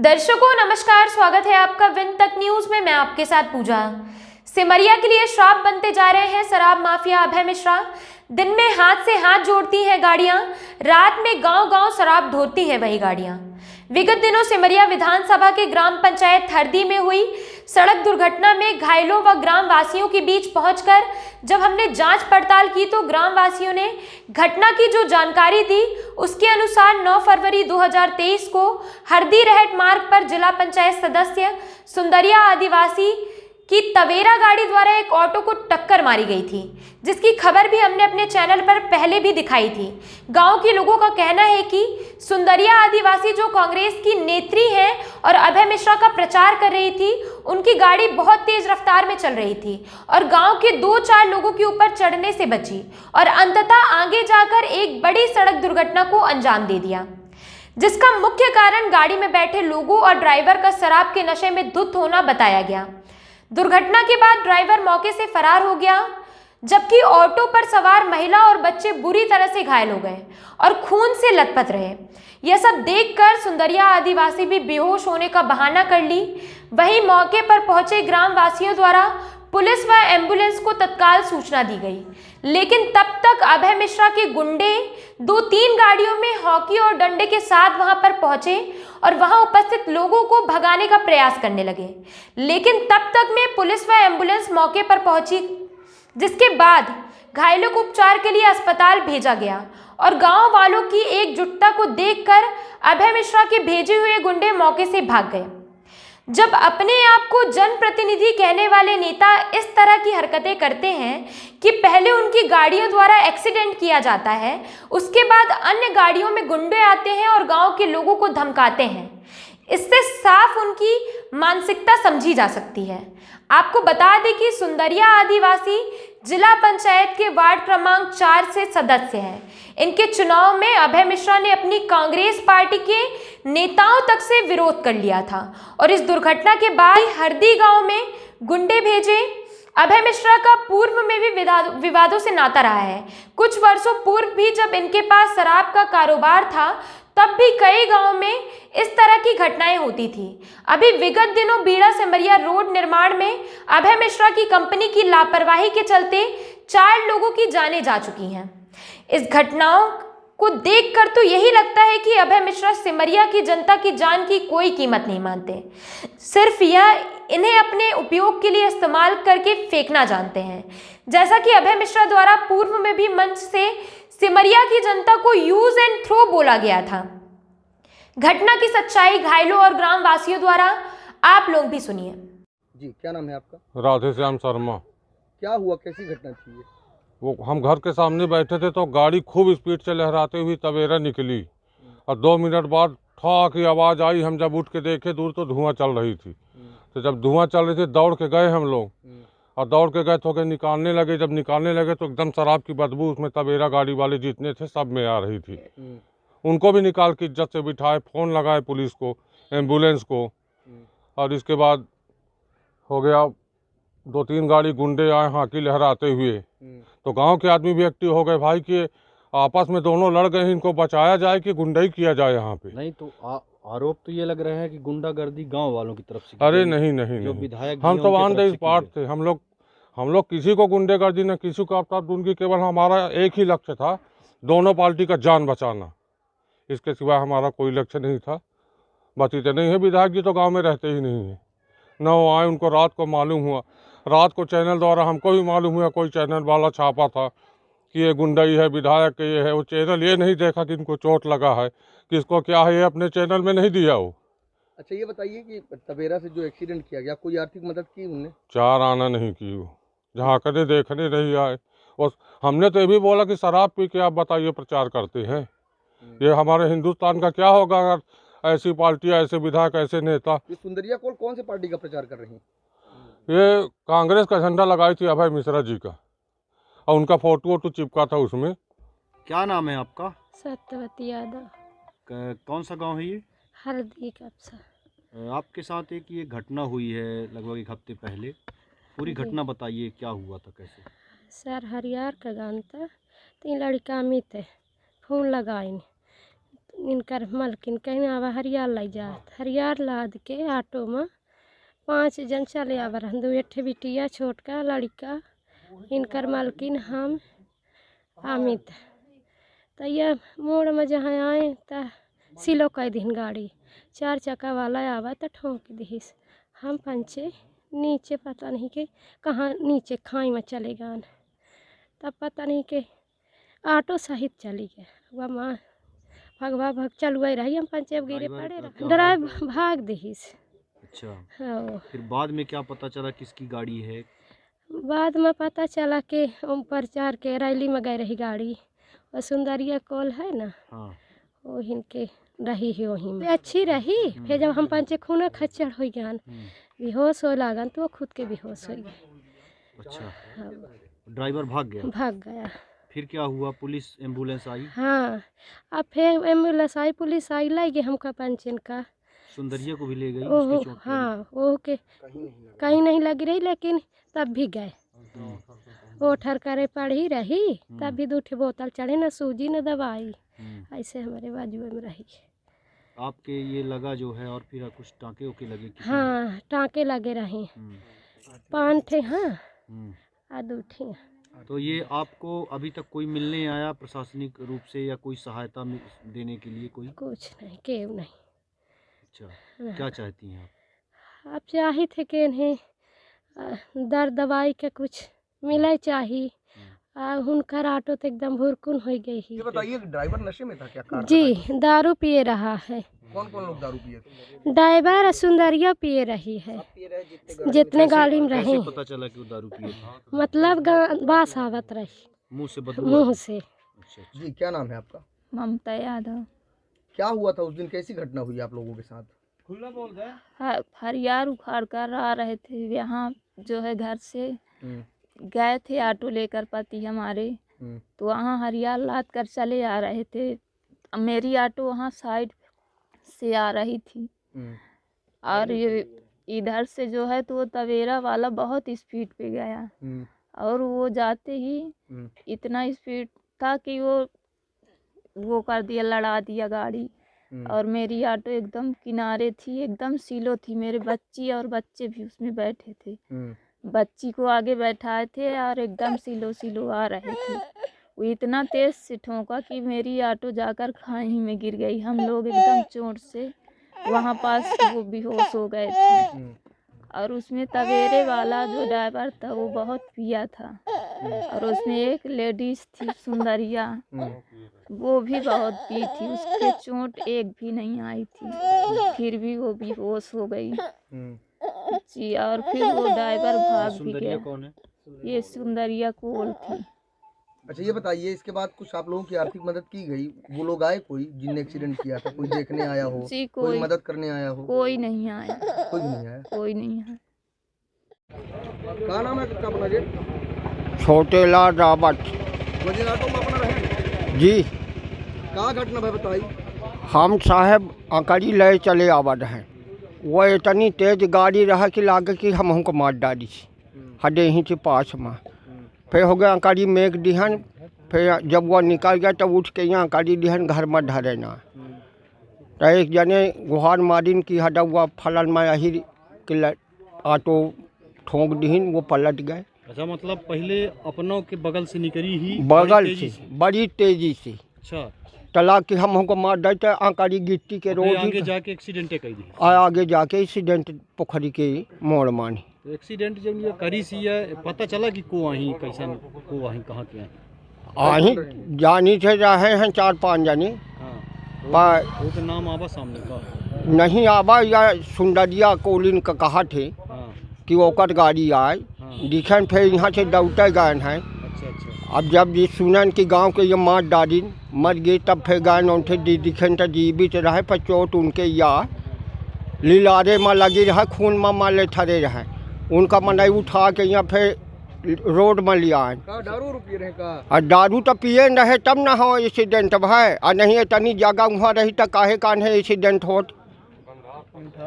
दर्शकों नमस्कार, स्वागत है आपका विन तक न्यूज में। मैं आपके साथ पूजा। सिमरिया के लिए श्राप बनते जा रहे हैं शराब माफिया अभय मिश्रा। दिन में हाथ से हाथ जोड़ती हैं गाड़ियां, रात में गांव-गांव शराब ढोती है वही गाड़ियां। विगत दिनों सिमरिया विधानसभा के ग्राम पंचायत हरदी में हुई सड़क दुर्घटना में घायलों व ग्राम वासियों के बीच पहुंचकर जब हमने जांच पड़ताल की तो ग्राम वासियों ने घटना की जो जानकारी दी उसके अनुसार 9 फरवरी 2023 को हरदी रहट मार्ग पर जिला पंचायत सदस्य सुंदरिया आदिवासी की तवेरा गाड़ी द्वारा एक ऑटो को टक्कर मारी गई थी, जिसकी खबर भी हमने अपने चैनल पर पहले भी दिखाई थी। गांव के लोगों का कहना है कि सुंदरिया आदिवासी जो कांग्रेस की नेत्री हैं और अभय मिश्रा का प्रचार कर रही थी, उनकी गाड़ी बहुत तेज रफ्तार में चल रही थी और गांव के 2-4 लोगों के ऊपर चढ़ने से बची और अंततः आगे जाकर एक बड़ी सड़क दुर्घटना को अंजाम दे दिया, जिसका मुख्य कारण गाड़ी में बैठे लोगों और ड्राइवर का शराब के नशे में धुत होना बताया गया। दुर्घटना के बाद ड्राइवर मौके से फरार हो गया, जबकि ऑटो पर सवार महिला और बच्चे बुरी तरह से घायल हो गए और खून से लथपथ रहे। यह सब देखकर सुंदरिया आदिवासी भी बेहोश होने का बहाना कर ली। वहीं मौके पर पहुंचे ग्राम वासियों द्वारा पुलिस व एम्बुलेंस को तत्काल सूचना दी गई, लेकिन तब तक अभय मिश्रा के गुंडे 2-3 गाड़ियों में हॉकी और डंडे के साथ वहां पर पहुंचे और वहां उपस्थित लोगों को भगाने का प्रयास करने लगे, लेकिन तब तक में पुलिस व एम्बुलेंस मौके पर पहुंची, जिसके बाद घायलों को उपचार के लिए अस्पताल भेजा गया और गांव वालों की एकजुटता को देखकर अभय मिश्रा के भेजे हुए गुंडे मौके से भाग गए। जब अपने आप को जनप्रतिनिधि कहने वाले नेता इस तरह की हरकतें करते हैं कि पहले उनकी गाड़ियों द्वारा एक्सीडेंट किया जाता है, उसके बाद अन्य गाड़ियों में गुंडे आते हैं और गांव के लोगों को धमकाते हैं, इससे साफ उनकी मानसिकता समझी जा सकती है। आपको बता दें कि सुंदरिया आदिवासी जिला पंचायत के वार्ड क्रमांक 4 से सदस्य हैं। इनके चुनाव में अभय मिश्रा ने अपनी कांग्रेस पार्टी के नेताओं तक से विरोध कर लिया था और इस दुर्घटना के बाद हरदी गांव में गुंडे भेजे। अभय मिश्रा का पूर्व में भी विवादों से नाता रहा है। कुछ वर्षों पूर्व भी जब इनके पास शराब का कारोबार था, तब भी कई गांवों में इस तरह की घटनाएं होती थी। अभी विगत दिनों बीड़ा सिमरिया रोड निर्माण में अभय मिश्रा की कंपनी की लापरवाही के चलते 4 लोगों की जानें जा चुकी हैं। इस घटनाओं को देखकर तो यही लगता है कि अभय मिश्रा सिमरिया की जनता की जान की कोई कीमत नहीं मानते, सिर्फ यह इन्हें अपने उपयोग के लिए इस्तेमाल करके फेंकना जानते हैं। जैसा कि अभय मिश्रा द्वारा पूर्व में भी मंच से सिमरिया की जनता को यूज एंड थ्रो बोला गया था। घटना की सच्चाई घायलों और ग्राम वासियों द्वारा आप लोग भी सुनिए। जी, क्या नाम है आपका? राधे श्याम शर्मा। क्या हुआ, कैसी घटना थी ये? वो हम घर के सामने बैठे थे तो गाड़ी खूब स्पीड से लहराते हुई तवेरा निकली और 2 मिनट बाद ठा की आवाज़ आई। हम जब उठ के देखे दूर तो धुआं चल रही थी, तो जब धुआं चल रही थी दौड़ के गए हम लोग और दौड़ के गए तो निकालने लगे। जब निकालने लगे तो एकदम शराब की बदबू उसमें तवेरा गाड़ी वाले जितने थे सब में आ रही थी। उनको भी निकाल के इज्जत से बिठाए, फ़ोन लगाए पुलिस को, एम्बुलेंस को, और इसके बाद हो गया 2-3 गाड़ी गुंडे आए हाकी लहराते हुए, तो गांव के आदमी भी एक्टिव हो गए भाई कि आपस में दोनों लड़ गए, इनको बचाया जाए कि गुंडाई किया जाए यहाँ पे। नहीं तो आरोप तो ये लग रहा है कि गुंडागर्दी गांव वालों की तरफ से। अरे नहीं नहीं जो नहीं, विधायक हम तो ऑन द स्पॉट थे। हम लोग किसी को गुंडेगर्दी न किसी को आपता, उनकी केवल हमारा एक ही लक्ष्य था, दोनों पार्टी का जान बचाना। इसके सिवा हमारा कोई लक्ष्य नहीं था। बात इतनी है, विधायक जी तो गाँव में रहते ही नहीं है, न वो आए। उनको रात को मालूम हुआ, रात को चैनल द्वारा हमको भी मालूम हुआ, कोई चैनल वाला छापा था कि ये गुंडाई है, विधायक के ये है। वो चैनल ये नहीं देखा कि इनको चोट लगा है, किसको क्या है, ये अपने चैनल में नहीं दिया वो। अच्छा, ये बताइए कि तवेरा से जो एक्सीडेंट किया गया, कोई आर्थिक मदद की उन्होंने? 4 आना नहीं की, वो जहाँ कदे देखने नहीं आए। और हमने तो ये भी बोला कि शराब पी के आप बताइए प्रचार करते हैं, ये हमारे हिंदुस्तान का क्या होगा अगर ऐसी पार्टियाँ, ऐसे विधायक, ऐसे नेता। ये सुंदरिया कौन से पार्टी का प्रचार कर रही हैं? ये कांग्रेस का झंडा लगाई थी अभय मिश्रा जी का, और उनका फोटो चिपका था उसमें। क्या नाम है आपका? सत्यवती यादव। कौन सा गांव है ये? हरदी कब्सा। आपके साथ एक ये घटना हुई है लगभग 1 हफ्ते पहले, पूरी घटना बताइए, क्या हुआ था, कैसे? सर हरियार का गान था, 3 लड़का में थे, फोन लगाइन इनकर मलकिन कहीं आवा हरियार लाई जात हरियार लाद के ऑटो में 5 जन चले आवा रहन 2 ठे बिटिया छोटका लड़का इनकर मलकिन हम अमित तो ये मोड़ में जहाँ आए तो सिलो कह दिन गाड़ी 4 चक्का वाला आवा तो ठोंक दीस हम पंचे नीचे पता नहीं कि कहाँ नीचे खाई में चले गए तब पता नहीं कि ऑटो सहित चली गया वह माँ भगवा भग चलुआ रही हम पंचे अब गिरे पड़े रहे ड्राइव भाग दीस। अच्छा, हाँ फिर बाद में क्या पता चला किसकी गाड़ी है? बाद में पता चला कि ओम प्रचार के रैली में गई रही गाड़ी और सुंदरिया कॉल है ना हाँ, वो इनके रही है वहीं में अच्छी रही। फिर जब हम पंचे खून खच्चर हो गया बेहोश हो लागन तो वो खुद के बेहोश हो गए। अच्छा, हाँ, ड्राइवर भाग गया। फिर क्या हुआ? पुलिस एम्बुलेंस आई? हाँ, अब फिर एम्बुलेंस आई पुलिस आई लाई गई हमका पंचन का सुंदरिया को भी ले गई? ओहो उसकी चोट लगी? हाँ वो के कहीं नहीं लगी रही लेकिन तब भी गए वो ठर करे पड़ी रही तब भी 2 ठे बोतल चढ़े न सूजी न दवाई ऐसे हमारे बाजू में रही। आपके ये लगा जो है और फिर कुछ टाँके ओके लगे किसी हाँ टाँके लगे रहे 5 ठे हाँ आ 2 ठे। तो ये आपको अभी तक कोई मिलने आया प्रशासनिक रूप से या कोई सहायता देने के लिए कोई? कुछ नहीं केव नहीं। अच्छा, क्या चाहती हैं आप? आप चाहे थे कि इन्हें दर्द दवाई के कुछ मिले चाहिए उनका ऑटो तो एकदम भुरकुन हो गई ही। ये बताइए ड्राइवर नशे में था क्या? कार जी दारू पिए रहा है। कौन कौन लोग दारू पिए थे? ड्राइवर सुंदरिया पिए रही है जितने गाड़ी में रहे। कैसे पता चला कि वो दारू पिए थे? मतलब बास आवत रही मुंह से बदबू? मुँह से। अच्छा, अच्छा। जी क्या नाम है आपका? ममता यादव। क्या हुआ था उस दिन, कैसी घटना हुई आप लोगों के साथ? हरियार उखाड़ कर आ रहे थे यहाँ जो है घर से गए थे ऑटो लेकर पति हमारे तो वहाँ हरियार लाद कर चले आ रहे थे। मेरी ऑटो वहाँ साइड से आ रही थी और ये इधर से जो है तो वो तवेरा वाला बहुत स्पीड पे गया और वो जाते ही इतना स्पीड था कि वो कर दिया लड़ा दिया गाड़ी और मेरी ऑटो एकदम किनारे थी एकदम सीलो थी। मेरे बच्ची और बच्चे भी उसमें बैठे थे। बच्ची को आगे बैठाए थे और एकदम सीलो आ रहे थे। वो इतना तेज से ठोका कि मेरी ऑटो जाकर खाई में गिर गई। हम लोग एकदम चोट से वहाँ पास वो बेहोश हो गए थे और उसमें तवेरे वाला जो ड्राइवर था वो बहुत पिया था और उसमें एक लेडीज थी सुंदरिया वो भी बहुत पी थी। उसके चोट एक भी नहीं आई थी फिर भी वो बेहोश हो गई जी। और फिर वो ड्राइवर भाग भी गया। कौन है? ये सुंदरिया कोल थी। अच्छा ये बताइए इसके बाद कुछ आप लोगों की आर्थिक मदद की गई? वो लोग आए कोई जिनने एक्सीडेंट किया था? कोई देखने आया हो? जी कोई मदद करने आया हो? कोई नहीं आया। कोई नहीं आया। कोई नहीं आया। क्या नाम है अपना जी? छोटे लाल रावत। वजीर ऑटो में अपना रहे जी कहाँ घटना है बताई? हम साहब अकड़ी ले चले आवत हैं वो इतनी तेज गाड़ी रहा कि लागे कि हम हमको मार डाली हडे ही के पास में। फिर हो गया अकड़ी मेघ दिहन। फिर जब वो निकल गया तब उठ के यहाँ अकड़ी दिहन घर में धरे ना तो एक जने गुहार मारिन की हटा हुआ फलन में यही कि ऑटो ठोंक दीन वो पलट गए। अच्छा, मतलब पहले अपनों के बगल से निकली ही बगल से बड़ी तेजी से। अच्छा, तला कि हम हमको मार देते आंकड़ी गिट्टी के रोड आगे जाके एक्सीडेंट कर दी। आगे जाके एक्सीडेंट पोखरी के मोड़ मानी। तो एक्सीडेंट जब ये करी सी है पता चला कि को वहीं कैसन को वहीं कहाँ के हैं? आही जानी थे रहे हैं 4-5 जने। हाँ, वो के नाम आवा सामने का नहीं आवा या सुंदरिया कोलिन का कहा थे कि ओकर गाड़ी आए दिखन फिर यहाँ से दौड़ते गए हैं। अच्छा अच्छा। अब जब ये सुनन कि गांव के ये मार डाली मर गई तब फिर गए उनसे दिखन तो जीवित रहे पर चोट उनके या लीलारे में लगी रहा खून में माले ठरे रहे उनका मनाई उठा के यहाँ फिर रोड में लिया है। दारू पी रहे का? और दारू तो पिए रहे तब ना हो एक्सीडेंट भाई और नहीं इतनी जगह वहाँ रही तो काहे कान्हे एक्सीडेंट होत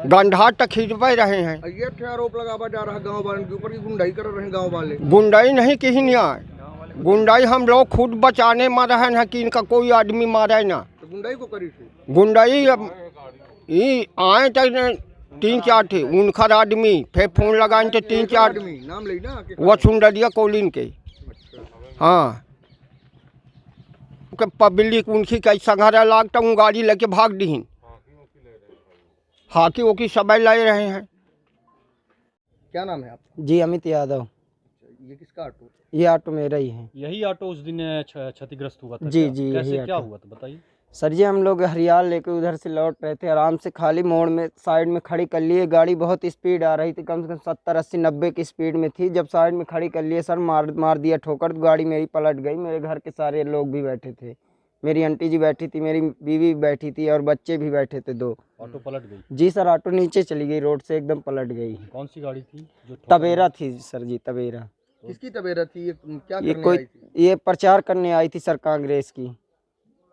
गंधा तक खींचवे रहे हैं। ये आरोप लगावा जा रहा गाँव वालों के ऊपर की गुंडाई कर रहे हैं गाँव वाले। गुंडाई नहीं कहीं नहीं आए गुंडाई हम लोग खुद बचाने में रहे हैं कि इनका कोई आदमी मारे ना। तो गुंडाई को करी थी? गुंडाई अब ये आए तक 3-4 थे उनखर आदमी, फिर फोन लगाए थे 3-4 आदमी नाम ले ना के वो सुंदरिया कॉलिन के। अच्छा। हाँ पब्लिक उनकी कई संघारा लागता हूँ, गाड़ी लेके भाग दी। हाकी वोकी सब ले रहे हैं। क्या नाम है आपका? जी अमित यादव। ये किसका ऑटो? ये ऑटो मेरा ही है। यही ऑटो उस दिन क्षतिग्रस्त हुआ था जी, क्या? जी, कैसे यही क्या ऑटो। हुआ था बताइए। सर जी हम लोग हरियाल लेके उधर से लौट रहे थे, आराम से खाली मोड़ में साइड में खड़ी कर लिए। गाड़ी बहुत स्पीड आ रही थी, कम से कम 70-80-90 की स्पीड में थी। जब साइड में खड़ी कर लिए सर, मार दिया ठोकर, तो गाड़ी मेरी पलट गई। मेरे घर के सारे लोग भी बैठे थे, मेरी आंटी जी बैठी थी, मेरी बीवी भी बैठी थी और बच्चे भी बैठे थे 2। ऑटो पलट गई? जी सर ऑटो नीचे चली गई, रोड से एकदम पलट गई। कौन सी गाड़ी थी जो ठोकर तवेरा थी सर जी, तवेरा। किसकी तबीयत थी? ये क्या ये करने कोई आई थी? ये प्रचार करने आई थी सर कांग्रेस की।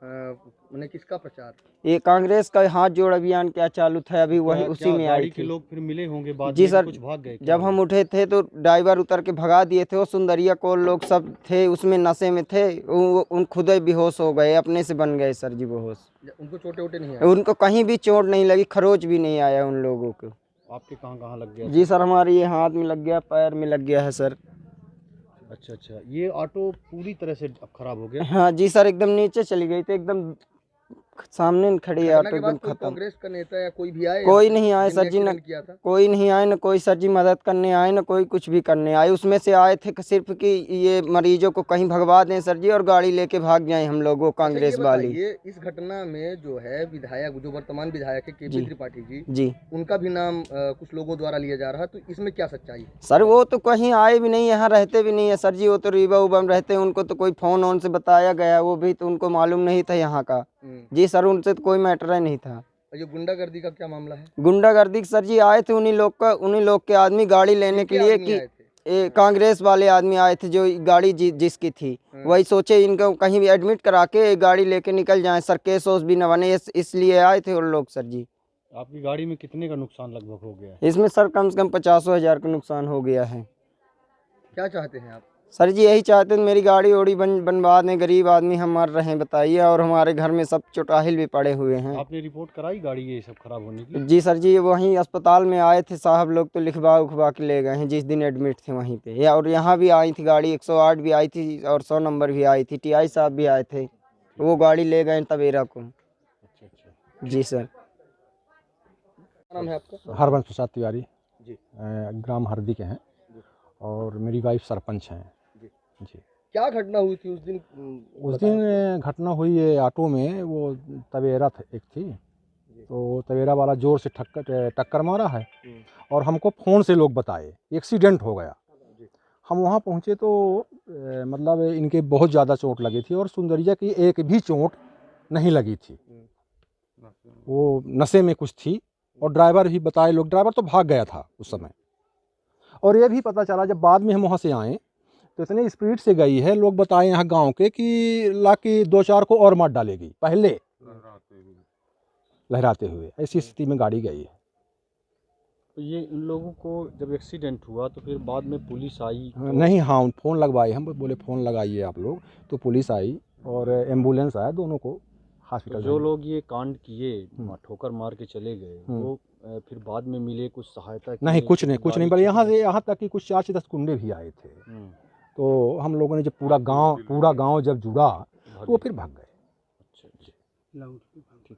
मैंने किसका प्रचार? ये कांग्रेस का हाथ जोड़ अभियान क्या चालू था अभी, वही क्या- उसी क्या में गाड़ी आई के थी। लोग फिर मिले होंगे बाद जी में, सर, कुछ भाग गए क्या जब हम हुआ? उठे थे तो ड्राइवर उतर के भगा दिए थे। वो सुंदरिया को लोग सब थे उसमें, नशे में थे, उन खुद ही बेहोश हो गए, अपने से बन गए सर जी बेहोश। उनको चोटें वोटें नहीं आई? उनको कहीं भी चोट नहीं लगी, खरोच भी नहीं आया उन लोगों को। आपके कहाँ कहाँ लग गया? जी सर हमारे ये हाथ में लग गया, पैर में लग गया है सर। अच्छा अच्छा, ये ऑटो पूरी तरह से अब खराब हो गया? हाँ जी सर, एकदम नीचे चली गई थी, एकदम सामने खड़ी है घटना ऑटो, के बाद एकदम कोई खत्म। कांग्रेस का नेता या कोई भी आए? कोई नहीं आए जिनने सर जी, न एक्सीडेंट किया था? कोई नहीं आए, न कोई सर जी मदद करने आए, न कोई कुछ भी करने आए। उसमें से आए थे कि सिर्फ कि ये मरीजों को कहीं भगवा दें सर जी और गाड़ी लेके भाग जाएं हम लोगों, कांग्रेस अच्छा, ये वाली। बताइए, इस घटना में जो है विधायक, जो वर्तमान विधायक है केपी जी। त्रिपाठी जी, जी उनका भी नाम कुछ लोगों द्वारा लिया जा रहा है, तो इसमें क्या सच्चाई है? सर, वो तो कहीं आए भी नहीं, यहाँ रहते भी नहीं है सर जी। वो तो रीवा उबा में रहते हैं, उनको तो कोई फ़ोन ऑन से बताया गया, वो भी तो उनको मालूम नहीं था यहाँ का। जी सर, उनसे तो कोई मैटर ही नहीं था। और ये गुंडागर्दी का क्या मामला है? गुंडागर्दी सर जी आए थे उन्हीं लोग के आदमी गाड़ी लेने के किनके लिए आदमी कि आए थे? ये कांग्रेस वाले आदमी आए थे, जो गाड़ी जिसकी थी, वही सोचे इनको कहीं भी एडमिट करा के गाड़ी लेके निकल जाएं सर, केस ओस भी न बने, इसलिए आए थे वो लोग सर जी। आपकी गाड़ी में कितने का नुकसान लगभग हो गया? इसमें सर कम से कम 50,000 का नुकसान हो गया है। क्या चाहते हैं आप? सर जी यही चाहते हैं मेरी गाड़ी ओड़ी बनवा दें, गरीब आदमी हम मर रहे हैं बताइए, और हमारे घर में सब चोटाहिल भी पड़े हुए हैं। आपने रिपोर्ट कराई गाड़ी ये सब खराब होने की? जी सर जी, वहीं अस्पताल में आए थे साहब लोग, तो लिखवा उखवा के ले गए हैं जिस दिन एडमिट थे वहीं पे। और यहाँ भी आई थी गाड़ी, 108 भी आई थी और 100 नंबर भी आई थी, टीआई साहब भी आए थे, वो गाड़ी ले गए तवेरा को। अच्छा अच्छा। जी सर। क्या नाम है आपका? हरबंश प्रसाद तिवारी जी। ग्राम हरदी के हैं और मेरी वाइफ सरपंच हैं। जी। क्या घटना हुई थी उस दिन? उस दिन घटना हुई है ऑटो में, वो तवेरा एक थी, तो तवेरा वाला जोर से टक्कर मारा है और हमको फ़ोन से लोग बताए एक्सीडेंट हो गया। हम वहाँ पहुँचे तो मतलब इनके बहुत ज़्यादा चोट लगी थी और सुंदरिया की एक भी चोट नहीं लगी थी, वो नशे में कुछ थी। और ड्राइवर भी बताए लोग, ड्राइवर तो भाग गया था उस समय। और ये भी पता चला जब बाद में हम वहाँ से आए तो इतने स्पीड से गई है, लोग बताए यहाँ गांव के कि लाके 2-4 को और मार डालेगी पहले लहराते हुए, ऐसी स्थिति में गाड़ी गई है। तो ये इन लोगों को जब एक्सीडेंट हुआ तो फिर बाद में पुलिस आई तो... नहीं, हाँ फ़ोन लगवाए, हम बोले फ़ोन लगाइए आप लोग, तो पुलिस आई और एम्बुलेंस आया, दोनों को हॉस्पिटल। तो जो लोग ये कांड किए, ठोकर मार के चले गए, वो फिर बाद में मिले, कुछ सहायता की? नहीं, कुछ नहीं, पर यहाँ तक कि कुछ 4 से 10 गुंडे भी आए थे। तो हम लोगों ने जब पूरा गांव जब जुड़ा तो वो फिर भाग गए। अच्छा अच्छा।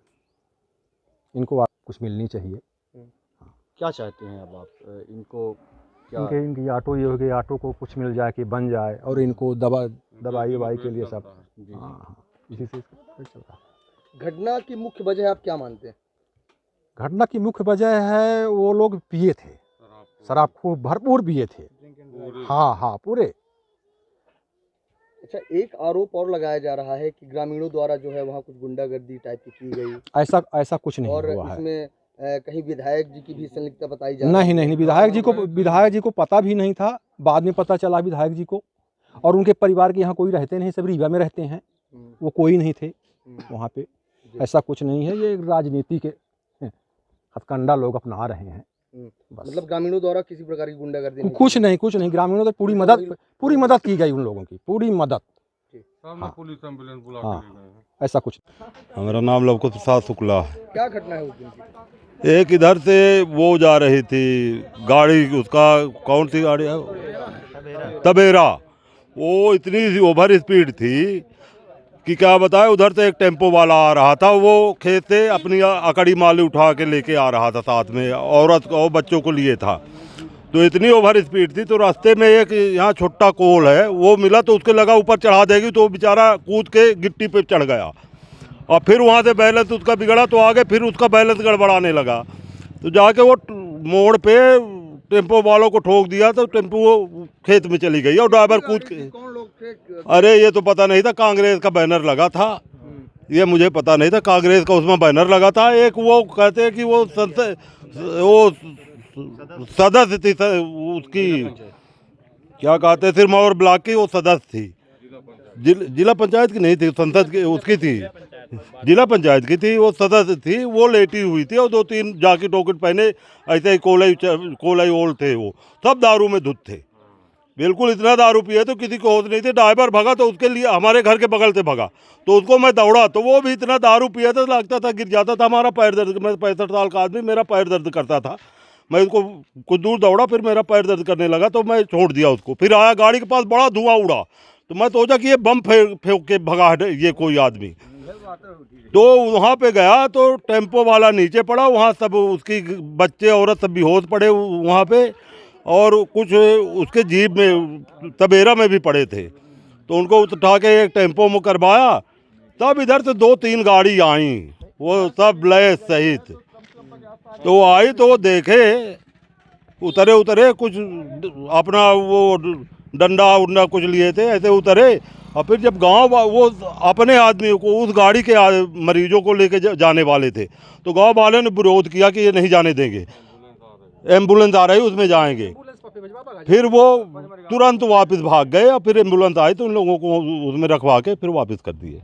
इनको कुछ मिलनी चाहिए। क्या चाहते हैं अब आप इनको? क्या इनकी ऑटो ये हो गई, ऑटो को कुछ मिल जाए कि बन जाए, और इनको दवाई ववाई के लिए सब। हाँ, इसी से चल रहा है। घटना की मुख्य वजह आप क्या मानते हैं? घटना की मुख्य वजह है वो लोग पिए थे, शराब खूब भरपूर पिए थे। हाँ पूरे। अच्छा, एक आरोप और लगाया जा रहा है कि ग्रामीणों द्वारा जो है वहाँ कुछ गुंडागर्दी टाइप की गई। ऐसा कुछ नहीं और हुआ है। इसमें कहीं विधायक जी की भी संलिप्तता बताई जा रही है? नहीं, विधायक जी को पता भी नहीं था, बाद में पता चला विधायक जी को। और उनके परिवार के यहाँ कोई रहते नहीं, सब रीवा में रहते हैं, वो कोई नहीं थे वहाँ पे। ऐसा कुछ नहीं है, ये राजनीति के हथकंडा लोग अपना रहे हैं। मतलब ग्रामीणों द्वारा किसी प्रकार की गुंडागर्दी कुछ नहीं, ग्रामीणों तो पूरी मदद की गई, उन लोगों की पूरी मदद। सामने पुलिस एम्बुलेंस बुला हाँ। के ले गए हैं। ऐसा कुछ। हमारा नाम लवकुश प्रसाद शुक्ला है। क्या घटना है उस दिन की? एक इधर से वो जा रही थी गाड़ी, उसका कौन सी गाड़ी है, तबेरा। वो इतनी ओवर स्पीड थी कि क्या बताए, उधर से एक टेम्पो वाला आ रहा था, वो खेत से अपनी अकड़ी माल उठा के लेके आ रहा था, साथ में औरत और बच्चों को लिए था। तो इतनी ओवर स्पीड थी, तो रास्ते में एक यहाँ छोटा कोल है वो मिला, तो उसके लगा ऊपर चढ़ा देगी, तो बेचारा कूद के गिट्टी पे चढ़ गया और फिर वहाँ से बैलेंस उसका बिगड़ा, तो आगे फिर उसका बैलेंस गड़बड़ाने लगा, तो जाके वो मोड़ पे टेम्पो वालों को ठोक दिया, तो टेम्पो वो खेत में चली गई और ड्राइवर कूद के। कौन लोग थे? अरे ये तो पता नहीं था, कांग्रेस का बैनर लगा था, ये मुझे पता नहीं था, कांग्रेस का उसमें बैनर लगा था। एक वो कहते हैं कि वो सदस्य थी, उसकी क्या कहते हैं, सिरमौर ब्लॉक की वो सदस्य थी, जिला पंचायत की नहीं थी, संसद की उसकी थी, जिला पंचायत की थी, वो सदस्य थी। वो लेटी हुई थी और 2-3 जाकेट टोकेट पहने ऐसे ही कोलाई ओल थे, वो सब दारू में धुत थे, बिल्कुल इतना दारू पिए तो किसी को होश नहीं थी। ड्राइवर भगा तो उसके लिए हमारे घर के बगल से भगा, तो उसको मैं दौड़ा तो वो भी इतना दारू पिया था, लगता था गिर जाता था। हमारा पैर दर्द, मैं 65 साल का आदमी, मेरा पैर दर्द करता था। मैं उसको कुछ दूर दौड़ा, फिर मेरा पैर दर्द करने लगा, तो मैं छोड़ दिया उसको। फिर आया गाड़ी के पास, बड़ा धुआं उड़ा, तो मैं सोचा कि ये बम फेंक के भगा है ये कोई आदमी। तो वहाँ पे गया तो टेम्पो वाला नीचे पड़ा, वहाँ सब उसकी बच्चे औरत सब बेहोश पड़े वहाँ पे, और कुछ उसके जीप में तबेरा में भी पड़े थे, तो उनको उठा के एक टेम्पो में करवाया। तब इधर से 2-3 गाड़ी आई, वो सब लय सहित, तो आई तो वो देखे, उतरे कुछ अपना वो डंडा उंडा कुछ लिए थे, ऐसे उतरे। और फिर जब गांव वो अपने आदमियों को, उस गाड़ी के मरीजों को लेके जाने वाले थे, तो गांव वाले ने विरोध किया कि ये नहीं जाने देंगे, एम्बुलेंस आ रही है उसमें जाएंगे। फिर वो तुरंत वापस भाग गए और फिर एम्बुलेंस आई तो उन लोगों को उसमें रखवा के फिर वापस कर दिए।